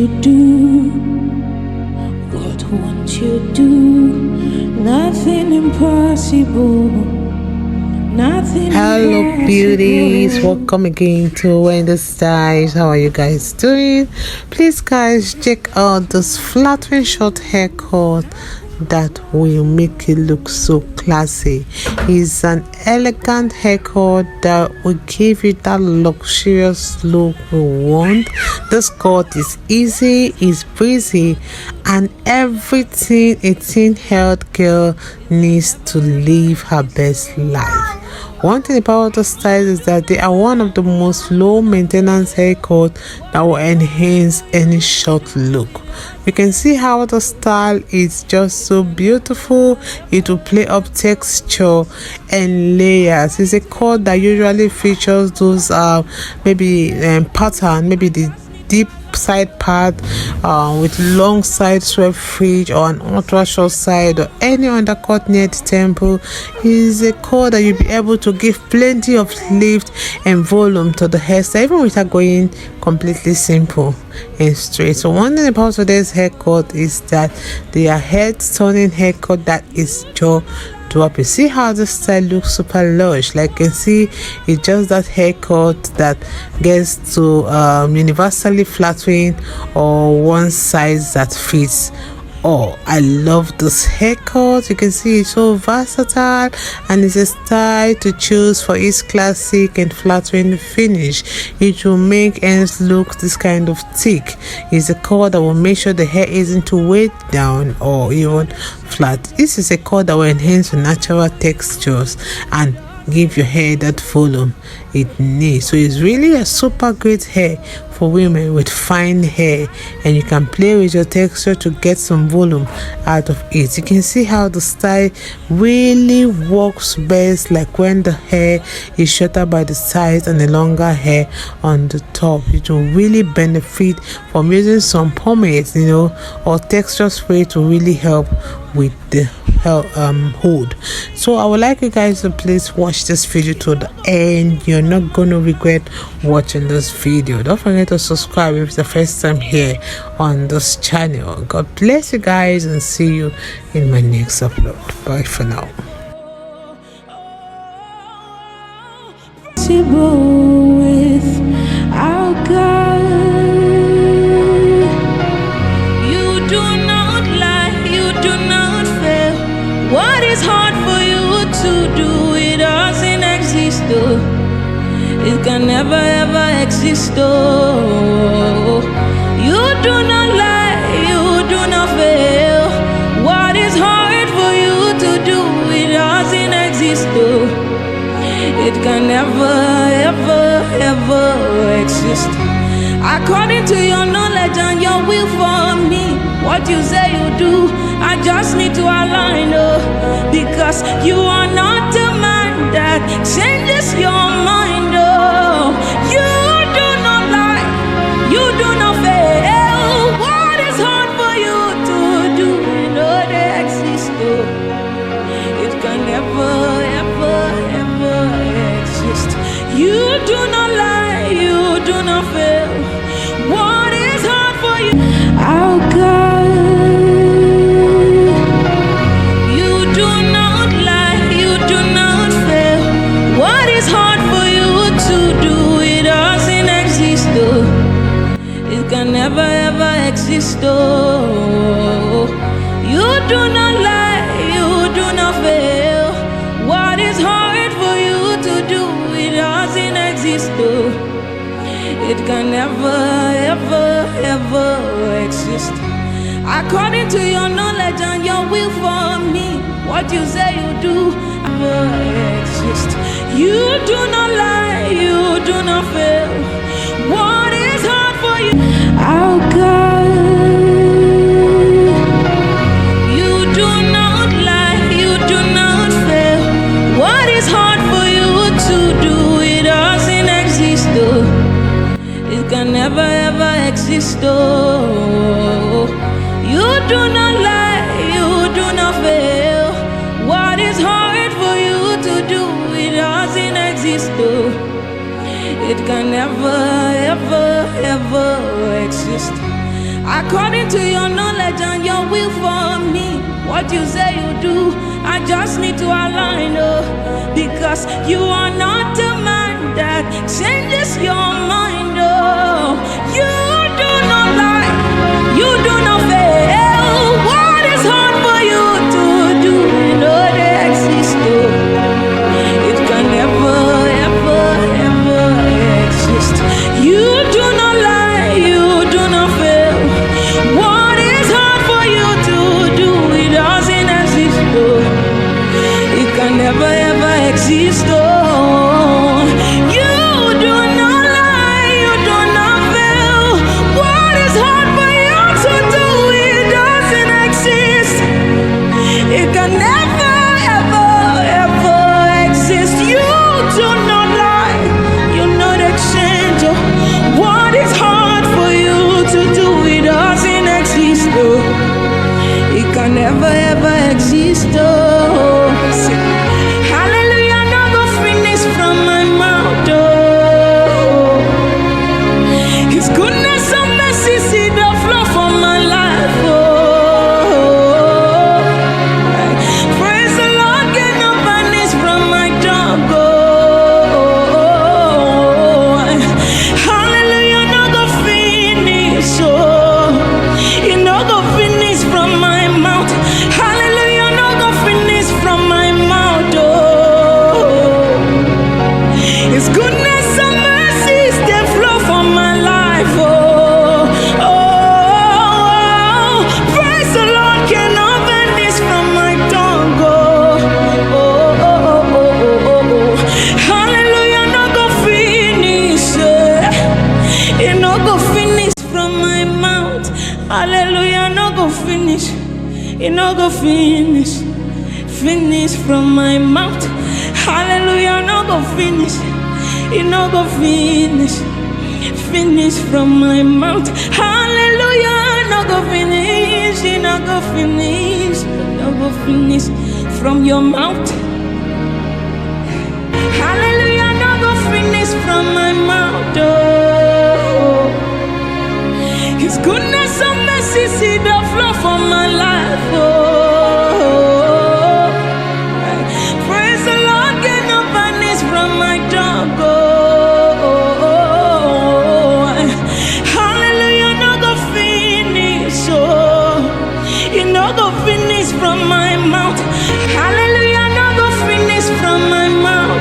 you do, what won't you do? Nothing impossible. Nothing Hello impossible. beauties, welcome again to Wendy Styles. How are you guys doing? Please guys, check out this flattering short haircut that will make you look so classy. It's an elegant haircut that will give you that luxurious look we want. This cut is easy, is breezy, and everything a teen health girl needs to live her best life. One thing about the styles is that they are one of the most low maintenance haircuts that will enhance any short look. You can see how the style is just so beautiful. It will play up texture and layers. It's a cut that usually features those pattern, maybe the deep side part with long side swept fringe, or an ultra short side, or any undercut near the temple. Is a cut that you'll be able to give plenty of lift and volume to the hairstyle, even without going completely simple and straight. So one thing about today's haircut is that they are head turning haircut that is jaw dropping. See how the style looks super lush. Like you can see, it's just that haircut that gets to universally flattering, or one size that fits all. I love this haircut. You can see it's so versatile, and it's a style to choose for its classic and flattering finish. It will make ends look this kind of thick. It's a cut that will make sure the hair isn't too weighed down or even flat. This is a cut that will enhance your natural textures and give your hair that volume it needs. So it's really a super great hair for women with fine hair, and you can play with your texture to get some volume out of it. You can see how the style really works best, like when the hair is shorter by the sides and the longer hair on the top. It will really benefit from using some pomades, or texture spray to really help with the hold. So I would like you guys to please watch this video to the end. You're not gonna regret watching this video. Don't forget to subscribe if it's the first time here on this channel. God bless you guys, and see you in my next upload. Bye for now. Without God, you do not lie, you do not fail. What is hard for you to do, it doesn't exist, though. It can never ever exist, though. You do not lie, you do not fail. What is hard for you to do, it doesn't exist, though. It can never ever ever exist. According to your knowledge and your will for me, what you say you do, I just need to align, because you are not a man that changes your mind, you do not lie, you do not fail. What is hard for you to do, they exist, it can never ever ever exist. You do not lie, you do not fail. What is hard for you? Our God, you do not lie, you do not fail. What is hard for you to do, it doesn't exist, though. It can never ever exist, though. You do not lie, you do not fail. What is hard for you to do, it doesn't exist, though. It can never ever ever exist. According to your knowledge and your will for me, what you say you do, never exist. You do not lie, you do not fail. What is hard for you? Our God, you do not lie, you do not fail. What is hard for you to do, it doesn't exist, though. It can never ever exist, though. You do not lie, you do not fail. What is hard for you to do, it doesn't exist, though. It can never ever ever exist. according to your knowledge and your will for me. What you say you do, I just need to align, because you are not a man that changes your mind, you do not lie, you do not fail. What is hard for you to do, you know they exist, it can never, ever, ever exist. You do not lie, you do not fail. What is hard for you to do, it doesn't exist, it can never, ever exist, you do not lie, you do not fail. What is hard for you to do, it doesn't exist, it can never, ever, ever exist. You do not lie, you not exchange. What is hard for you to do, it doesn't exist, it can never, ever exist, hallelujah, no go finish from my mouth, his goodness and mercy see the flow from my life, praise the Lord, get no vanish from my tongue, hallelujah, no go finish, it no go finish from my mouth, hallelujah, no go finish from my mouth, his goodness and mercies they flow from my life, praise the Lord, cannot vanish from my tongue, hallelujah, no go finish, it no go finish from my mouth, hallelujah, no go finish, it no go finish, finish from my mouth, hallelujah, no go finish, it no go finish, finish from my mouth, hallelujah, no go finish, it no go finish, no go finish from your mouth, hallelujah, no go finish from my mouth, his goodness and mercy see the flow from my life, praise the Lord, get no vanish from my tongue, hallelujah, no go finish, it no go finish from my mouth,